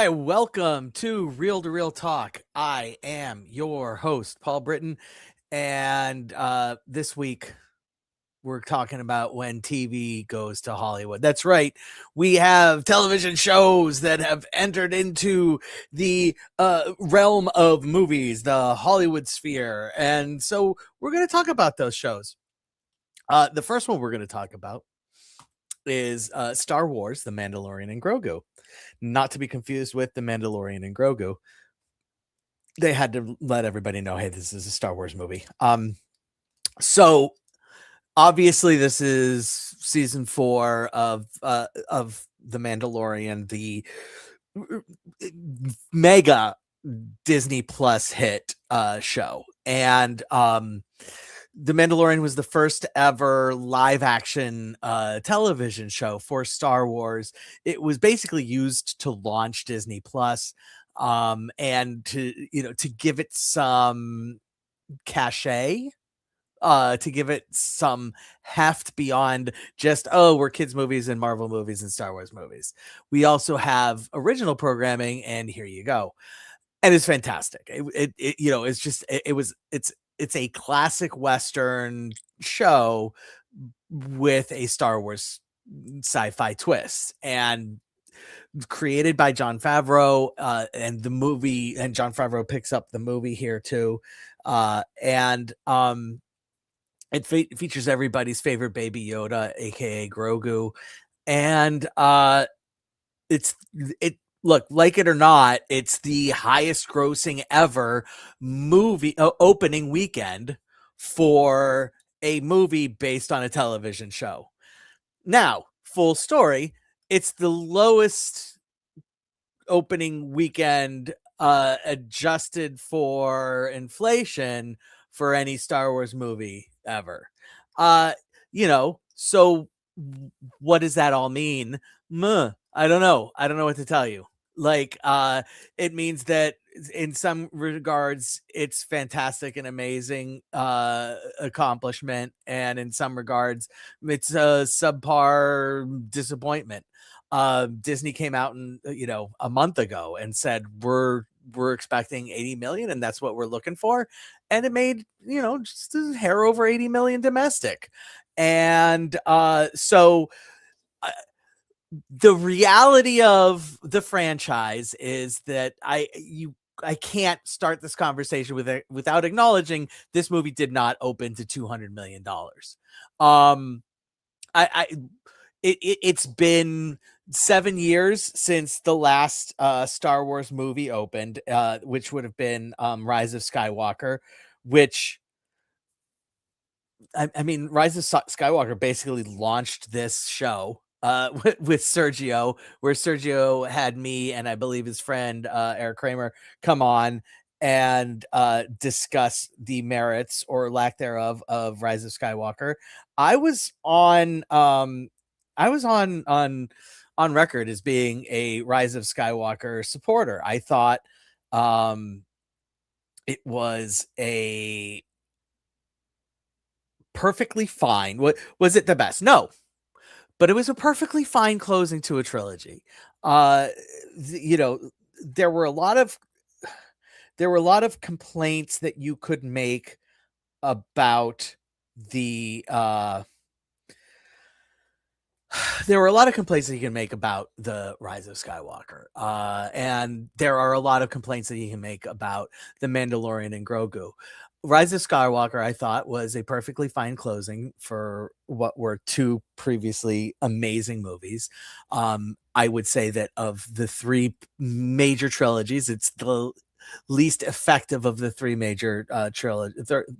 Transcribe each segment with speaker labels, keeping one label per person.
Speaker 1: right, welcome to Real Talk. I am your host, Paul Britton, and this week we're talking about when TV goes to Hollywood. That's right, we have television shows that have entered into the realm of movies, the Hollywood sphere, and so we're going to talk about those shows. The first one we're going to talk about is Star Wars: The Mandalorian and Grogu, not to be confused with The Mandalorian and Grogu. They had to let everybody know, hey, this is a Star Wars movie. So obviously this is season 4 of The Mandalorian, the mega Disney Plus hit show. And The Mandalorian was the first ever live action television show for Star Wars. It was basically used to launch Disney Plus, and to give it some cachet, to give it some heft beyond just, oh, we're kids movies and Marvel movies and Star Wars movies. We also have original programming, and here you go. And it's fantastic. It's just it's a classic Western show with a Star Wars sci-fi twist, and created by Jon Favreau, and Jon Favreau picks up the movie here too. And it features everybody's favorite Baby Yoda, aka Grogu. And it look, like it or not, it's the highest grossing ever movie opening weekend for a movie based on a television show. Now, full story, it's the lowest opening weekend adjusted for inflation for any Star Wars movie ever. So what does that all mean? I don't know. I don't know what to tell you. Like, it means that in some regards it's fantastic and amazing accomplishment, and in some regards it's a subpar disappointment. Disney came out and a month ago and said we're expecting 80 million, and that's what we're looking for, and it made just a hair over 80 million domestic. And so the reality of the franchise is that I can't start this conversation without acknowledging this movie did not open to $200 million. It's been 7 years since the last Star Wars movie opened, which would have been Rise of Skywalker, which I mean, Rise of Skywalker basically launched this show with Sergio, where Sergio had me and I believe his friend Eric Kramer come on and discuss the merits or lack thereof of Rise of Skywalker. I was on on record as being a Rise of Skywalker supporter. I thought it was a perfectly fine. What was it the best? No, but it was a perfectly fine closing to a trilogy. Uh, there were a lot of complaints that you could make about the there were a lot of complaints that you can make about the Rise of Skywalker, and there are a lot of complaints that you can make about the Mandalorian and Grogu. Rise of Skywalker, I thought, was a perfectly fine closing for what were two previously amazing movies. I would say that of the three major trilogies, it's the least effective of the three major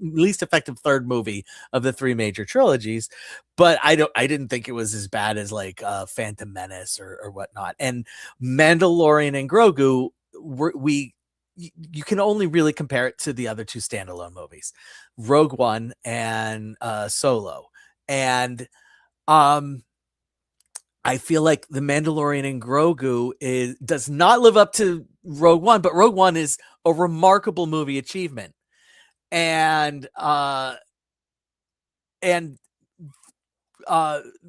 Speaker 1: least effective third movie of the three major trilogies. But I didn't think it was as bad as like Phantom Menace or whatnot. And Mandalorian and Grogu, you can only really compare it to the other two standalone movies, Rogue One and Solo. And I feel like The Mandalorian and Grogu does not live up to Rogue One, but Rogue One is a remarkable movie achievement. And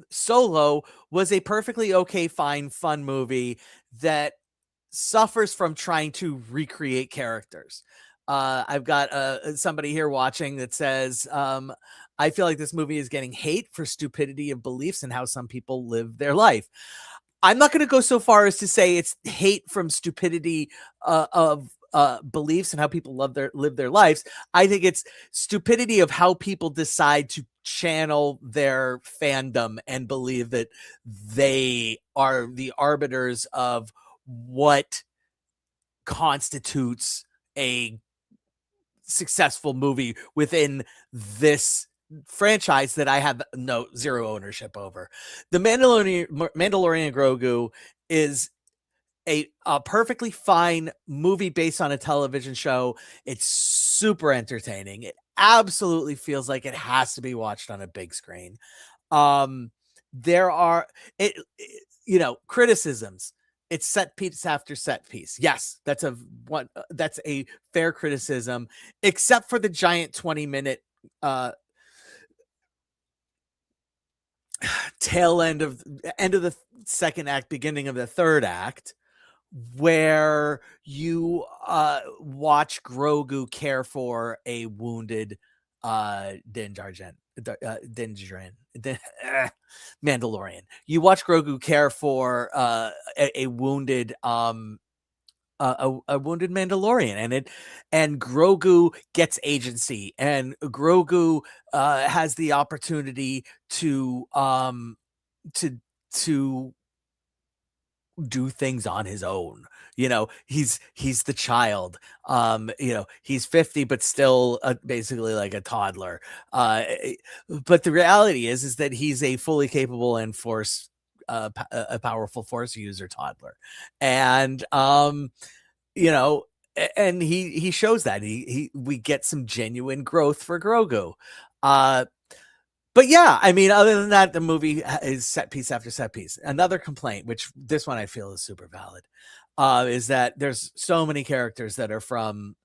Speaker 1: Solo was a perfectly okay, fine, fun movie that suffers from trying to recreate characters. I've got somebody here watching that says, I feel like this movie is getting hate for stupidity of beliefs and how some people live their life. I'm not going to go so far as to say it's hate from stupidity of beliefs and how people live their lives. I think it's stupidity of how people decide to channel their fandom and believe that they are the arbiters of what constitutes a successful movie within this franchise that I have zero ownership over. The Mandalorian Grogu is a perfectly fine movie based on a television show. It's super entertaining. It absolutely feels like it has to be watched on a big screen. There are criticisms. It's set piece after set piece. Yes, that's a fair criticism, except for the giant 20-minute tail end of the second act, beginning of the third act, where you watch Grogu care for a wounded Din Mandalorian. You watch Grogu care for a wounded a wounded Mandalorian, and Grogu gets agency, and Grogu has the opportunity to to do things on his own. He's the child. He's 50 but still basically like a toddler. But the reality is that he's a fully capable and a powerful force user toddler. And and he shows that we get some genuine growth for Grogu. But yeah, I mean, other than that, the movie is set piece after set piece. Another complaint, which this one I feel is super valid, is that there's so many characters that are from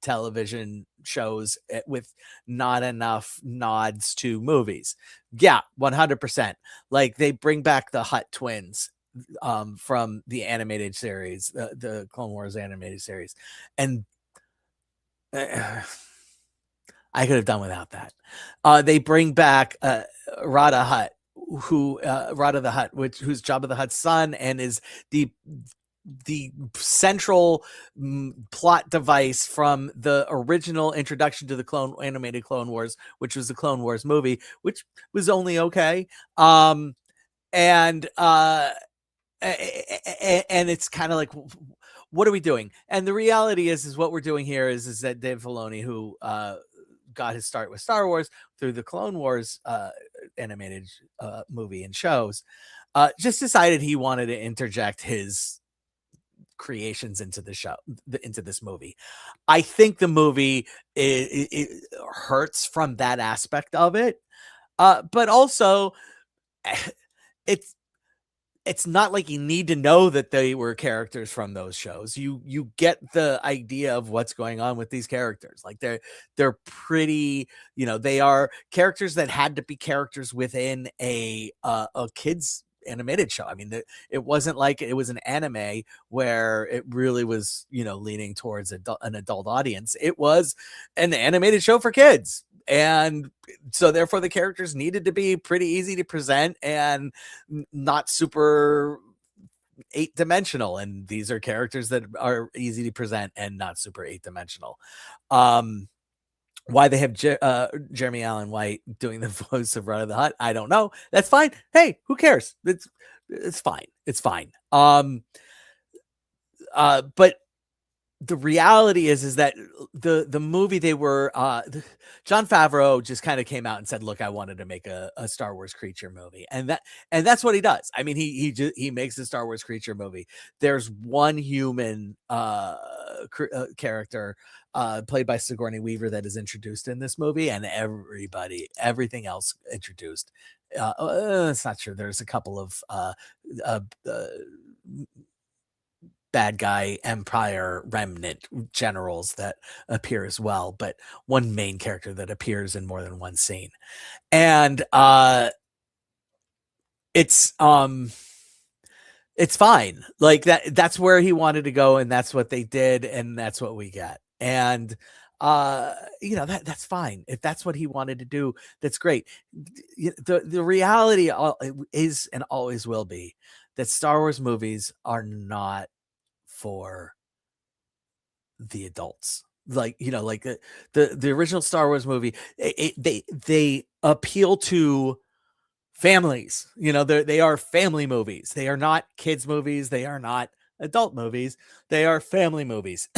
Speaker 1: television shows with not enough nods to movies. Yeah, 100%. Like, they bring back the Hutt twins from the animated series, the Clone Wars animated series. And I could have done without that. They bring back Rada Hutt, Rada the Hutt, who's Jabba the Hutt's son, and is the central plot device from the original introduction to the animated Clone Wars, which was the Clone Wars movie, which was only okay. And it's kind of like, what are we doing? And the reality is what we're doing here is that Dave Filoni, who got his start with Star Wars through the Clone Wars animated movie and shows, just decided he wanted to interject his creations into the show, into this movie. I think the movie it hurts from that aspect of it, but also it's not like you need to know that they were characters from those shows. You get the idea of what's going on with these characters. Like, they're pretty, they are characters that had to be characters within a kid's animated show. I mean, it wasn't like it was an anime where it really was, leaning towards an adult audience. It was an animated show for kids. And so therefore the characters needed to be pretty easy to present and not super 8-dimensional. And these are characters that are easy to present and not super 8-dimensional. Why they have Jeremy Allen White doing the voice of Rada the Hutt, I don't know. That's fine. Hey, who cares? It's fine. It's fine. But the reality is that the movie they were Jon Favreau just kind of came out and said, look, I wanted to make a Star Wars creature movie, and that's what he does. I mean, he makes a Star Wars creature movie. There's one human character played by Sigourney Weaver that is introduced in this movie, and everything else introduced, it's not true. There's a couple of bad guy Empire remnant generals that appear as well, but one main character that appears in more than one scene. And it's It's fine. Like that's where he wanted to go, and that's what they did, and that's what we get. And that's fine. If that's what he wanted to do, that's great. The reality is and always will be that Star Wars movies are not for the adults. Like, like the original Star Wars movie, they appeal to families. They are family movies. They are not kids movies. They are not adult movies. They are family movies.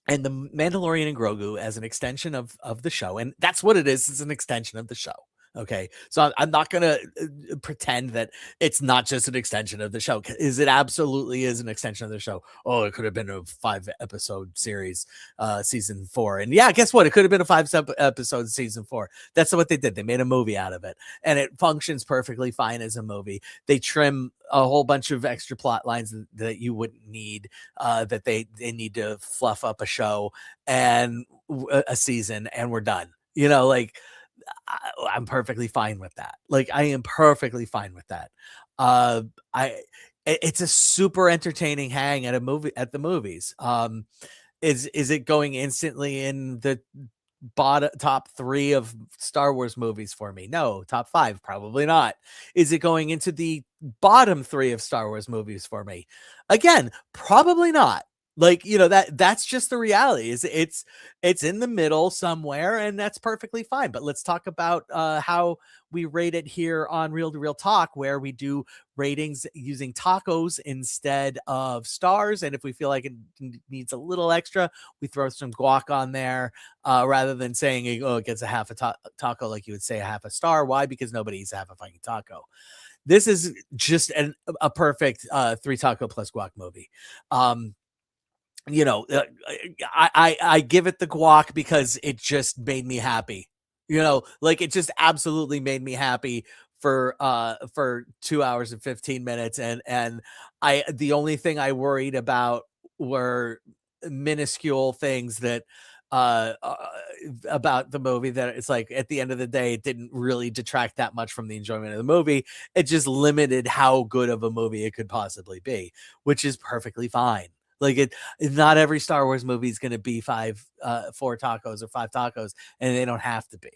Speaker 1: And the Mandalorian and Grogu as an extension of the show, and that's what it is. It's an extension of the show. Okay, so I'm not gonna pretend that it's not just an extension of the show. Is it absolutely is an extension of the show? Oh, it could have been a 5-episode series, season 4, and yeah, guess what? It could have been a 5-episode season 4. That's what they did. They made a movie out of it, and it functions perfectly fine as a movie. They trim a whole bunch of extra plot lines that you wouldn't need, that they need to fluff up a show and a season, and we're done. Like I'm perfectly fine with that. Like I am perfectly fine with that. Uh, I it's a super entertaining hang at the movies. Is it going instantly in the top 3 of Star Wars movies for me? No. Top 5? Probably not. Is it going into the bottom 3 of Star Wars movies for me? Again, probably not. Like, that's just the reality. It's in the middle somewhere, and that's perfectly fine. But let's talk about how we rate it here on Real to Real Talk, where we do ratings using tacos instead of stars. And if we feel like it needs a little extra, we throw some guac on there, rather than saying, oh, it gets a half a taco like you would say a half a star. Why? Because nobody eats a half a fucking taco. This is just a perfect 3 taco plus guac movie. I give it the guac because it just made me happy. Like it just absolutely made me happy for 2 hours and 15 minutes. And the only thing I worried about were minuscule things that uh, uh about the movie, that it's like at the end of the day it didn't really detract that much from the enjoyment of the movie. It just limited how good of a movie it could possibly be, which is perfectly fine. Like not every Star Wars movie is going to be 4 tacos or 5 tacos, and they don't have to be.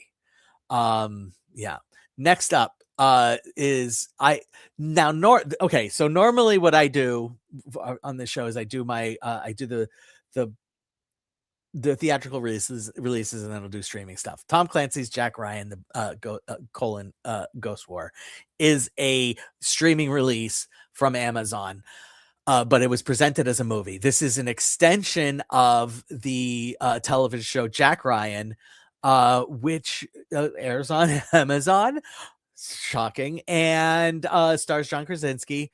Speaker 1: Yeah. Next up is okay. So normally what I do on this show is I do the theatrical releases, and then I'll do streaming stuff. Tom Clancy's Jack Ryan, the Ghost War, is a streaming release from Amazon. But it was presented as a movie. This is an extension of the television show Jack Ryan, which airs on Amazon. Shocking. And stars John Krasinski.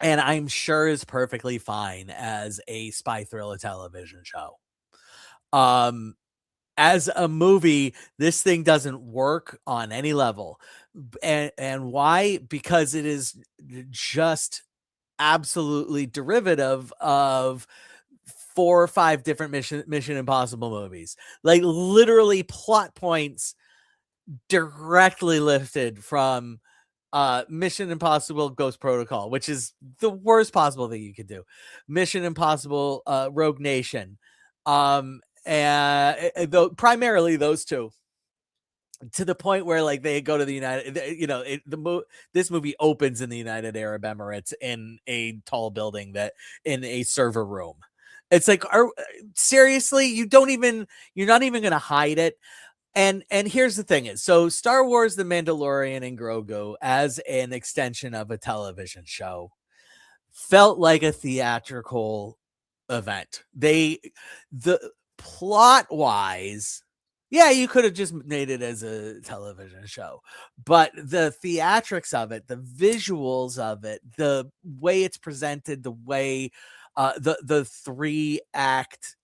Speaker 1: And I'm sure is perfectly fine as a spy thriller television show. As a movie, this thing doesn't work on any level. And why? Because it is just absolutely derivative of 4 or 5 different Mission Impossible movies. Like literally plot points directly lifted from Mission Impossible Ghost Protocol, which is the worst possible thing you could do. Mission Impossible Rogue Nation. And primarily those two, to the point where like they go to the United, this movie opens in the United Arab Emirates in a tall building that in a server room. It's like, seriously, you're not even going to hide it. And here's the thing is, so Star Wars, The Mandalorian and Grogu as an extension of a television show felt like a theatrical event. The plot wise, yeah, you could have just made it as a television show, but the theatrics of it, the visuals of it, the way it's presented, the way the 3-act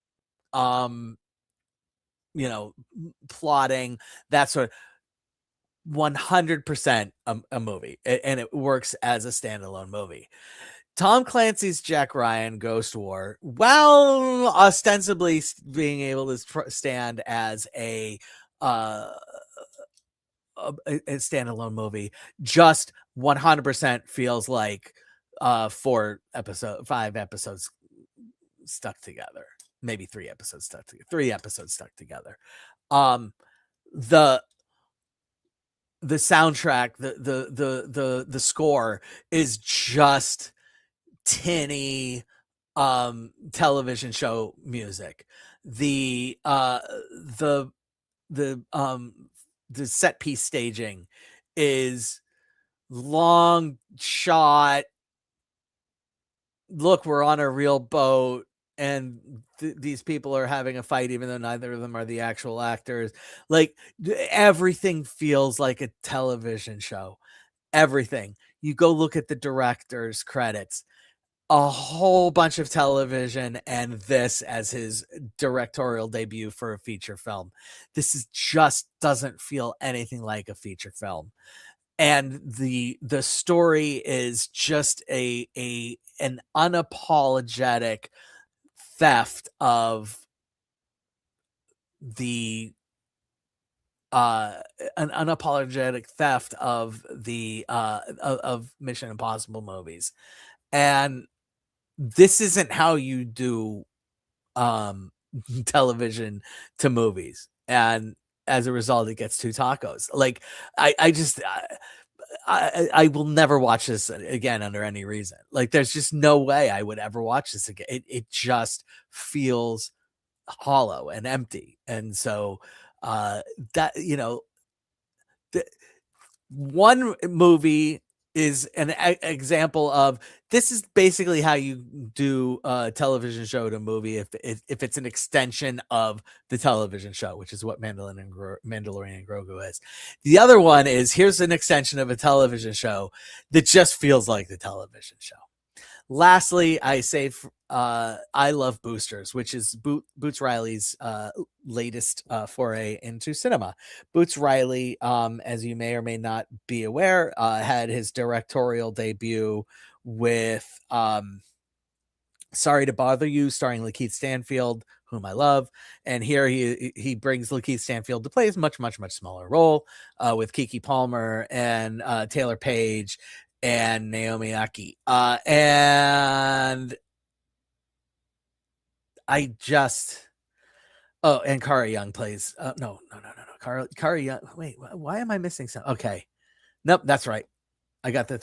Speaker 1: plotting, that sort of 100% a movie, and it works as a standalone movie. Tom Clancy's Jack Ryan Ghost War, while ostensibly being able to stand as a a standalone movie. Just 100% feels like 5 episodes stuck together, maybe 3 episodes stuck together, 3 episodes stuck together. Um, the soundtrack, the score is just tinny television show music. The the the um the set piece staging is long shot. Look, we're on a real boat, and these people are having a fight, even though neither of them are the actual actors. Like, everything feels like a television show. Everything. You go look at the director's credits, a whole bunch of television, and this as his directorial debut for a feature film. This is just doesn't feel anything like a feature film. And the story is just an unapologetic theft of the an unapologetic theft of the of Mission Impossible movies. And this isn't how you do um television to movies. And as a result, it gets 2 tacos. Like, I just I will never watch this again under any reason. Like, there's just no way I would ever watch this again. It just feels hollow and empty. And so that, the one movie is an example of, this is basically how you do a television show to movie if it's an extension of the television show, which is what Mandalorian and Grogu is. The other one is, here's an extension of a television show that just feels like the television show. Lastly, I say I Love Boosters, which is Boots Riley's latest foray into cinema. Boots Riley, as you may or may not be aware, had his directorial debut with Sorry to Bother You, starring Lakeith Stanfield, whom I love. And here he brings Lakeith Stanfield to play his much smaller role, with Keke Palmer and Taylor Page and Naomi Aki. And I just and Kara Young plays no. Kara Young. Wait, why am I missing some? Okay. Nope, that's right. I got the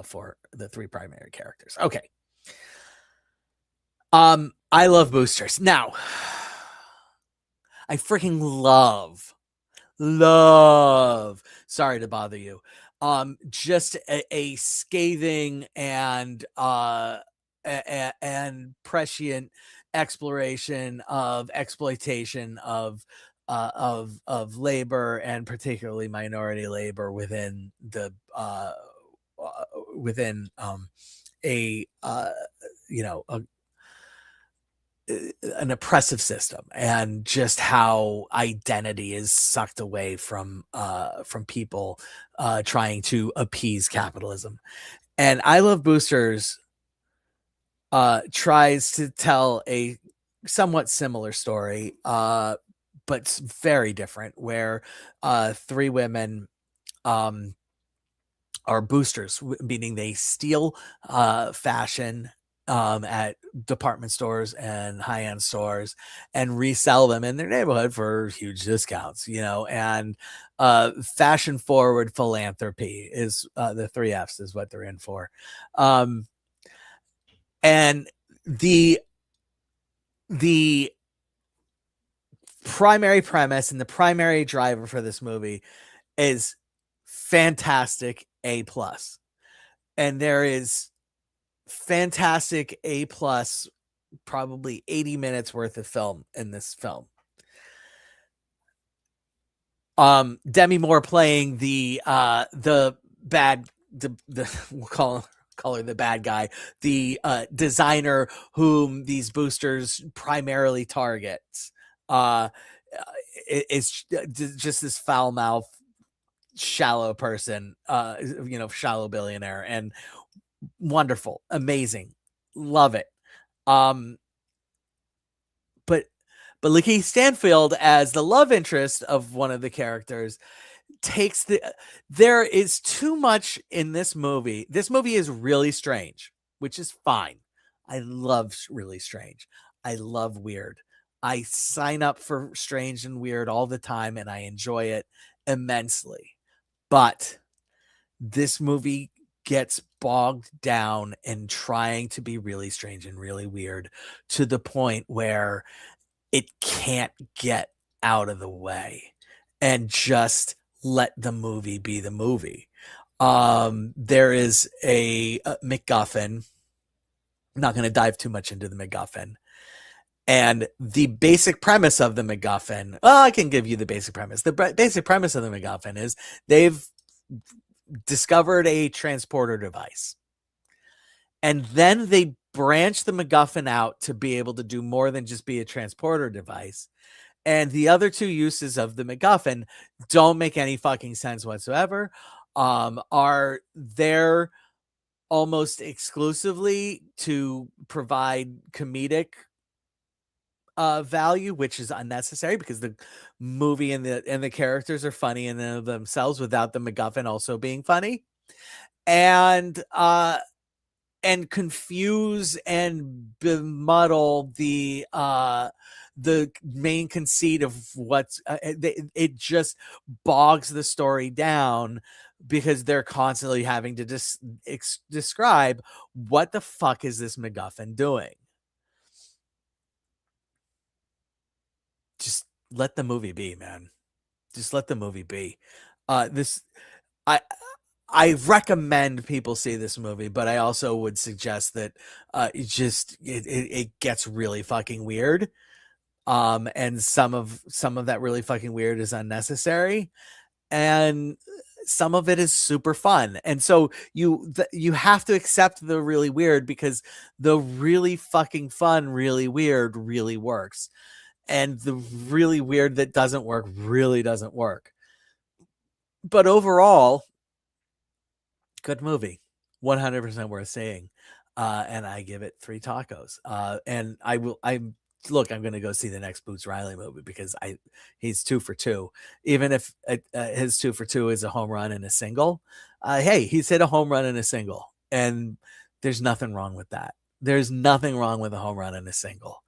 Speaker 1: for the 3 primary characters. Okay. I love Boosters. Now, I freaking love Sorry to Bother You. Just a scathing and and prescient exploration of exploitation of labor, and particularly minority labor within the within a an oppressive system, and just how identity is sucked away from people trying to appease capitalism. And I Love Boosters tries to tell a somewhat similar story, but it's very different, where 3 women are boosters, meaning they steal fashion at department stores and high-end stores and resell them in their neighborhood for huge discounts, and fashion forward philanthropy is the 3 F's is what they're in for. And the primary premise and the primary driver for this movie is fantastic A+. And there is fantastic A+, probably 80 minutes worth of film in this film. Demi Moore playing the bad, we'll call her the bad guy, the designer whom these boosters primarily targets. It's just this foul mouth, shallow person, shallow billionaire, and wonderful, amazing, love it. But Lakeith Stanfield as the love interest of one of the characters takes the there is too much in this movie. This movie is really strange, which is fine. I love really strange. I love weird. I sign up for strange and weird all the time and I enjoy it immensely. But this movie gets bogged down in trying to be really strange and really weird to the point where it can't get out of the way and just let the movie be the movie. There is a MacGuffin. I'm not going to dive too much into the MacGuffin. And the basic premise of the MacGuffin, well, I can give you the basic premise. The basic premise of the MacGuffin is they've discovered a transporter device. And then they branch the MacGuffin out to be able to do more than just be a transporter device. And the other two uses of the MacGuffin don't make any fucking sense whatsoever. Are there almost exclusively to provide comedic value, which is unnecessary because the movie and the characters are funny in and of themselves without the MacGuffin also being funny. And confuse and bemuddle the main conceit of what's it just bogs the story down because they're constantly having to describe what the fuck is this MacGuffin doing. Just let the movie be, man. Just let the movie be. This I I recommend people see this movie, but I also would suggest that it gets really fucking weird. And some of that really fucking weird is unnecessary, and some of it is super fun. And so you have to accept the really weird because the really fucking fun, really weird really works. And the really weird that doesn't work really doesn't work. But overall, good movie, 100% worth seeing. And I give it 3 tacos. And I'm going to go see the next Boots Riley movie because he's 2 for 2. Even if his 2 for 2 is a home run and a single, hey, he's hit a home run and a single, and there's nothing wrong with that. There's nothing wrong with a home run and a single.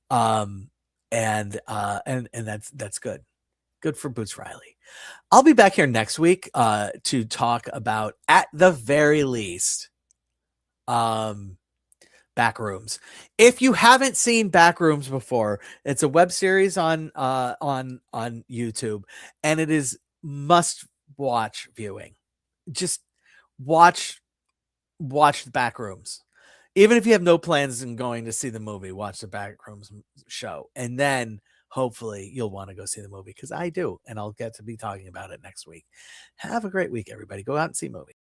Speaker 1: And that's good. Good for Boots Riley. I'll be back here next week to talk about, at the very least, Backrooms. If you haven't seen Backrooms before, it's a web series on YouTube, and it is must watch viewing. Just watch the Backrooms. Even if you have no plans in going to see the movie, watch the Backrooms show, and then hopefully you'll want to go see the movie because I do, and I'll get to be talking about it next week. Have a great week, everybody. Go out and see movies.